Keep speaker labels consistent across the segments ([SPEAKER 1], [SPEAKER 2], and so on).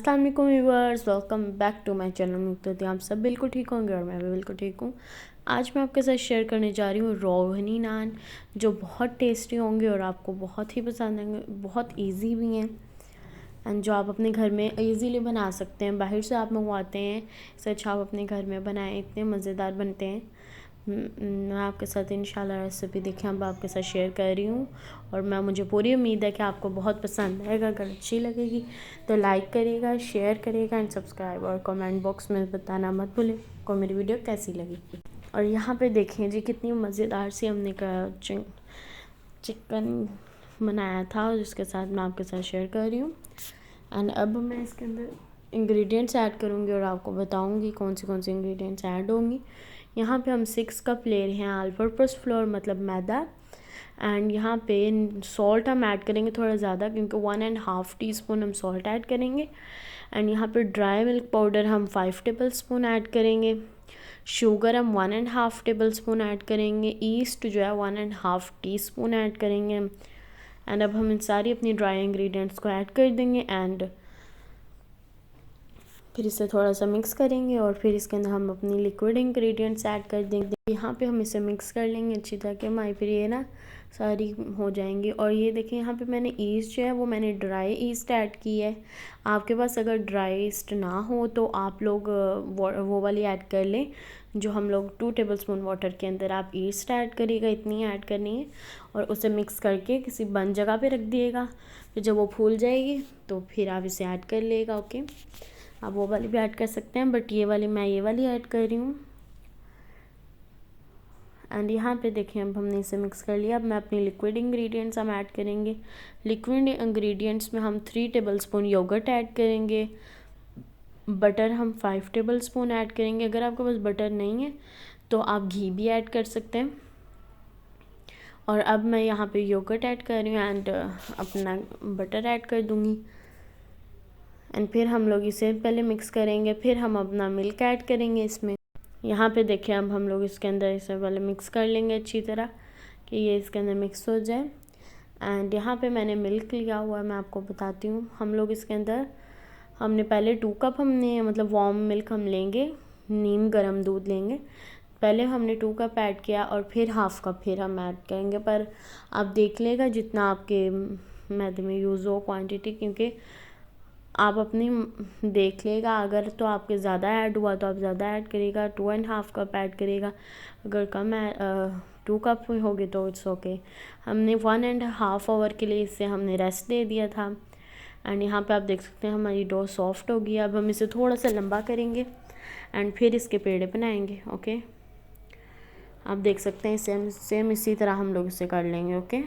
[SPEAKER 1] अस्सलाम वालेकुम viewers, welcome back to my channel. उम्मीद करती हूँ आप सब बिल्कुल ठीक होंगे और मैं भी बिल्कुल ठीक हूँ। आज मैं आपके साथ शेयर करने जा रही हूँ रोगनी नान, जो बहुत टेस्टी होंगे और आपको बहुत ही पसंद आएंगे। बहुत इजी भी हैं एंड जो आप अपने घर में इजीली बना सकते हैं। बाहर से आप मंगवाते हैं, इससे अच्छा आप अपने घर में बनाएं, इतने मज़ेदार बनते हैं। मैं आपके साथ इंशाल्लाह रेसिपी देखें अब आपके साथ शेयर कर रही हूँ और मुझे पूरी उम्मीद है कि आपको बहुत पसंद आएगा। अगर अच्छी लगेगी तो लाइक करिएगा, शेयर करिएगा एंड सब्सक्राइब, और कमेंट बॉक्स में बताना मत भूलें को मेरी वीडियो कैसी लगी। और यहाँ पे देखें जी कितनी मज़ेदार सी हमने चिकन बनाया था, जिसके साथ मैं आपके साथ शेयर कर रही हूँ। एंड अब मैं इसके अंदर इंग्रेडिएंट्स ऐड करूँगी और आपको बताऊँगी कौन सी इंग्रेडिएंट्स ऐड होंगी। यहाँ पे हम 6 कप ले रहे हैं ऑल पर्पस फ्लोर, मतलब मैदा। एंड यहाँ पे सॉल्ट हम ऐड करेंगे थोड़ा ज़्यादा, क्योंकि 1.5 टीस्पून हम सॉल्ट ऐड करेंगे। एंड यहाँ पे ड्राई मिल्क पाउडर हम 5 टेबल स्पून ऐड करेंगे। शुगर हम 1.5 टेबल स्पून ऐड करेंगे। ईस्ट जो है 1.5 टीस्पून ऐड करेंगे। एंड अब हम इन सारी अपनी ड्राई इंग्रेडिएंट्स को ऐड कर देंगे एंड फिर इसे थोड़ा सा मिक्स करेंगे और फिर इसके अंदर हम अपनी लिक्विड इंग्रेडिएंट्स ऐड कर देंगे। यहाँ पे हम इसे मिक्स कर लेंगे अच्छी तरह के हमारी फिर ये ना सारी हो जाएंगी। और ये देखिए यहाँ पे मैंने ईस्ट जो है वो मैंने ड्राई ईस्ट ऐड की है। आपके पास अगर ड्राई ईस्ट ना हो तो आप लोग वो वाली ऐड कर लें, जो हम लोग 2 टेबल स्पून वाटर के अंदर आप ईस्ट ऐड करिएगा, इतनी ऐड करनी है। और उसे मिक्स करके किसी बंद जगह पे रख दिएगा। फिर जब वो फूल जाएगी तो फिर आप इसे ऐड कर लेगा। ओके, आप वो वाली भी ऐड कर सकते हैं, बट मैं ये वाली ऐड कर रही हूँ। एंड यहाँ पे देखिए अब हमने इसे मिक्स कर लिया। अब मैं अपनी लिक्विड इंग्रेडिएंट्स हम ऐड करेंगे। लिक्विड इंग्रेडिएंट्स में हम 3 टेबल स्पून योगर्ट ऐड करेंगे। बटर हम 5 टेबल स्पून ऐड करेंगे। अगर आपके पास बटर नहीं है तो आप घी भी ऐड कर सकते हैं। और अब मैं यहाँ पे योगर्ट ऐड कर रही हूँ एंड अपना बटर ऐड कर दूँगी। एंड फिर हम लोग इसे पहले मिक्स करेंगे, फिर हम अपना मिल्क ऐड करेंगे इसमें। यहाँ पे देखिए अब हम लोग इसके अंदर इसे पहले मिक्स कर लेंगे अच्छी तरह कि ये इसके अंदर मिक्स हो जाए। एंड यहाँ पे मैंने मिल्क लिया हुआ है, मैं आपको बताती हूँ। हम लोग इसके अंदर हमने पहले 2 कप हमने मतलब वार्म मिल्क हम लेंगे, नीम गर्म दूध लेंगे। पहले हमने 2 कप ऐड किया और फिर हाफ़ कप फिर हम ऐड करेंगे। पर आप देख लेगा जितना आपके मैदे में यूज़ हो क्वांटिटी, क्योंकि आप अपनी देख लेगा। अगर तो आपके ज़्यादा ऐड हुआ तो आप ज़्यादा ऐड करिएगा, 2.5 कप ऐड करिएगा। अगर कम है 2 कप में होगी तो इट्स ओके। हमने 1.5 आवर के लिए इसे हमने रेस्ट दे दिया था। एंड यहाँ पे आप देख सकते हैं हमारी डो सॉफ्ट हो गई। अब हम इसे थोड़ा सा लंबा करेंगे एंड फिर इसके पेड़े बनाएंगे। ओके, आप देख सकते हैं सेम इसी तरह हम लोग इसे कर लेंगे। ओके,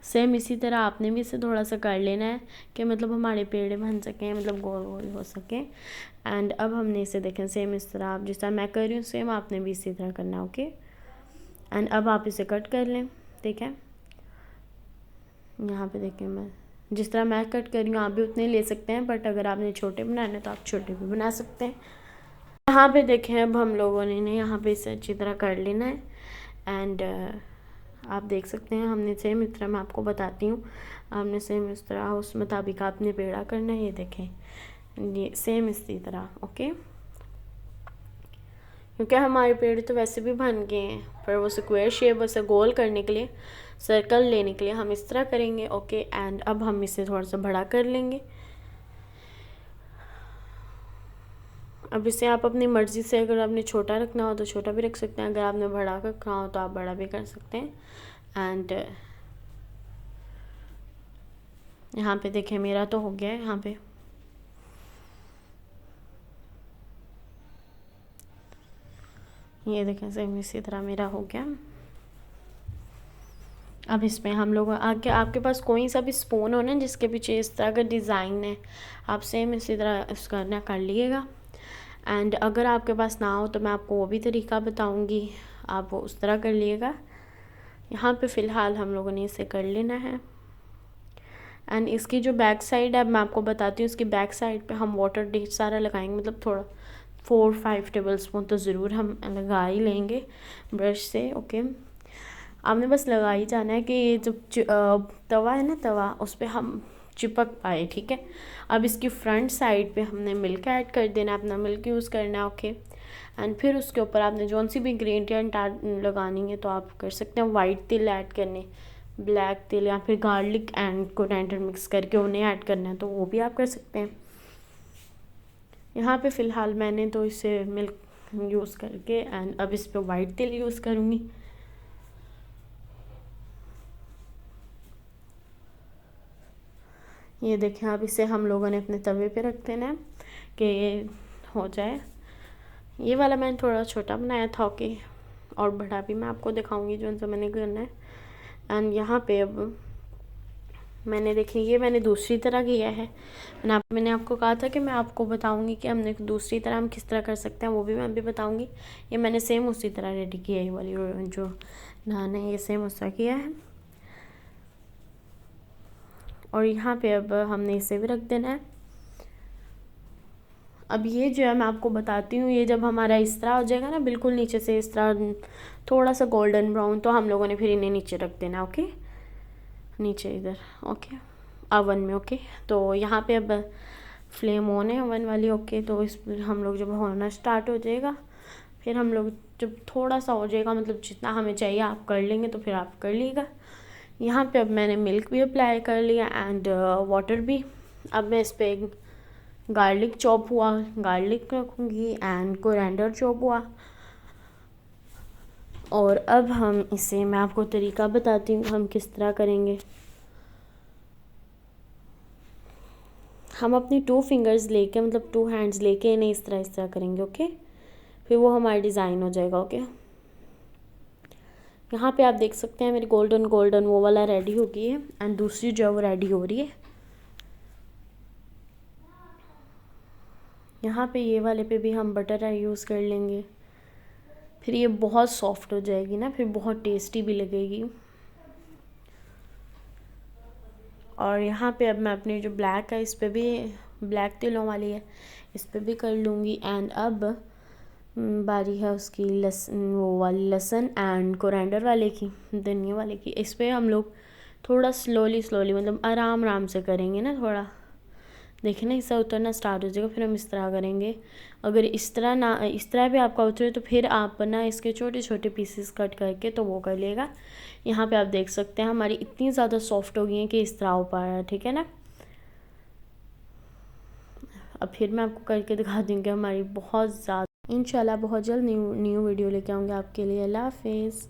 [SPEAKER 1] सेम इसी तरह आपने भी इसे थोड़ा सा कर लेना है कि मतलब हमारे पेड़े बन सकें, मतलब गोल गोल हो सके। एंड अब हमने इसे देखें सेम इस तरह, आप जिस तरह मैं कर रही हूँ सेम आपने भी इसी तरह करना है। ओके, एंड अब आप इसे कट कर लें। ठीक है, यहाँ पे देखें मैं जिस तरह मैं कट कर रही हूँ आप भी उतने ले सकते हैं, बट अगर आपने छोटे बनाने तो आप छोटे भी बना सकते हैं। यहाँ पे देखें अब हम लोगों ने यहाँ पे इसे अच्छी तरह कर लेना है। एंड आप देख सकते हैं हमने सेम इस तरह, मैं आपको बताती हूँ, आपने सेम इस तरह उस मुताबिक आपने पेड़ा करना है। ये देखें ये सेम इसी तरह। ओके, क्योंकि हमारे पेड़ तो वैसे भी बन गए हैं, पर वो स्क्वायर शेप वैसे गोल करने के लिए, सर्कल लेने के लिए हम इस तरह करेंगे। ओके, एंड अब हम इसे थोड़ा सा बड़ा कर लेंगे। अब इसे आप अपनी मर्ज़ी से, अगर आपने छोटा रखना हो तो छोटा भी रख सकते हैं, अगर आपने बड़ा रखना हो तो आप बड़ा भी कर सकते हैं। एंड यहाँ पे देखें मेरा तो हो गया है। यहाँ पे ये देखें सेम इसी तरह मेरा हो गया। अब इसमें हम लोग आपके पास कोई सा भी स्पून हो ना जिसके पीछे इस तरह का डिज़ाइन है, आप सेम इसी तरह इसका ना कर लीजिएगा। एंड अगर आपके पास ना हो तो मैं आपको वो भी तरीका बताऊंगी, आप वो उस तरह कर लिएगा। यहाँ पे फ़िलहाल हम लोगों ने इसे कर लेना है। एंड इसकी जो बैक साइड है मैं आपको बताती हूँ, इसकी बैक साइड पे हम वाटर ढेर सारा लगाएंगे, मतलब थोड़ा 4-5 टेबल स्पून तो ज़रूर हम लगा ही लेंगे ब्रश से। ओके, आपने बस लगा ही जाना है कि ये जब तवा है ना, तवा उस पर हम चिपक पाए, ठीक है। अब इसकी फ्रंट साइड पे हमने मिल्क ऐड कर देना, अपना मिल्क यूज़ करना है, ओके। एंड फिर उसके ऊपर आपने जौन सी भी इंग्रेडिएंट लगानी है तो आप कर सकते हैं। वाइट तिल ऐड करने, ब्लैक तिल या फिर गार्लिक एंड कोरिएंडर मिक्स करके उन्हें ऐड करना है तो वो भी आप कर सकते हैं। यहाँ पे फ़िलहाल मैंने तो इसे मिल्क यूज़ करके एंड अब इस पर वाइट तिल यूज़ करूँगी। ये देखें, अब इसे हम लोगों ने अपने तवे पे रख देना है कि ये हो जाए। ये वाला मैंने थोड़ा छोटा बनाया था, ओके, और बड़ा भी मैं आपको दिखाऊंगी जो सा मैंने करना है। एंड यहाँ पे अब मैंने देखिए ये मैंने दूसरी तरह किया है। मैंने आपको कहा था कि मैं आपको बताऊंगी कि हमने दूसरी तरह हम किस तरह कर सकते हैं, वो भी मैं अभी बताऊंगी। ये मैंने सेम उसी तरह रेडी किया है, ये वाली जो नान है ये सेम उस तरह किया है। और यहाँ पे अब हमने इसे भी रख देना है। अब ये जो है मैं आपको बताती हूँ, ये जब हमारा इस तरह हो जाएगा ना, बिल्कुल नीचे से इस तरह थोड़ा सा गोल्डन ब्राउन, तो हम लोगों ने फिर इन्हें नीचे रख देना, ओके, नीचे इधर, ओके, अवन में, ओके। तो यहाँ पे अब फ्लेम ऑन है अवन वाली, ओके। तो इस हम लोग जब होना स्टार्ट हो जाएगा, फिर हम लोग जब थोड़ा सा हो जाएगा, मतलब जितना हमें चाहिए आप कर लेंगे तो फिर आप कर लीजिएगा। यहाँ पे अब मैंने मिल्क भी अप्लाई कर लिया एंड वाटर भी। अब मैं इस पर गार्लिक चॉप हुआ गार्लिक रखूँगी एंड कोरिएंडर चॉप हुआ। और अब हम इसे, मैं आपको तरीका बताती हूँ हम किस तरह करेंगे। हम अपनी 2 फिंगर्स लेके, मतलब 2 हैंड्स लेके इन्हें इस तरह करेंगे, ओके। फिर वो हमारा डिज़ाइन हो जाएगा, ओके। यहाँ पे आप देख सकते हैं मेरी गोल्डन गोल्डन वो वाला रेडी हो गई है एंड दूसरी जो है वो रेडी हो रही है। यहाँ पे ये वाले पे भी हम बटर यूज़ कर लेंगे, फिर ये बहुत सॉफ्ट हो जाएगी ना, फिर बहुत टेस्टी भी लगेगी। और यहाँ पे अब मैं अपनी जो ब्लैक है इस पर भी, ब्लैक तिलों वाली है, इस पर भी कर लूँगी। एंड अब बारी है उसकी वो वाली लहसुन एंड कोरिएंडर वाले की, धनिया वाले की। इस पर हम लोग थोड़ा स्लोली मतलब आराम आराम से करेंगे ना, थोड़ा देखिए ना इससे उतरना स्टार्ट हो जाएगा, फिर हम इस तरह करेंगे। अगर इस तरह भी आपका उतरे तो फिर आप ना इसके छोटे छोटे पीसेस कट करके तो वो कर लेगा। यहाँ पे आप देख सकते हैं हमारी इतनी ज़्यादा सॉफ्ट हो गई है कि इस तरह हो पा रहा है, ठीक है ना। अब फिर मैं आपको करके दिखा दूँगी हमारी बहुत ज़्यादा, इंशाल्लाह बहुत जल्द न्यू वीडियो लेके आऊँगी आपके लिए। अल्लाह हाफिज़।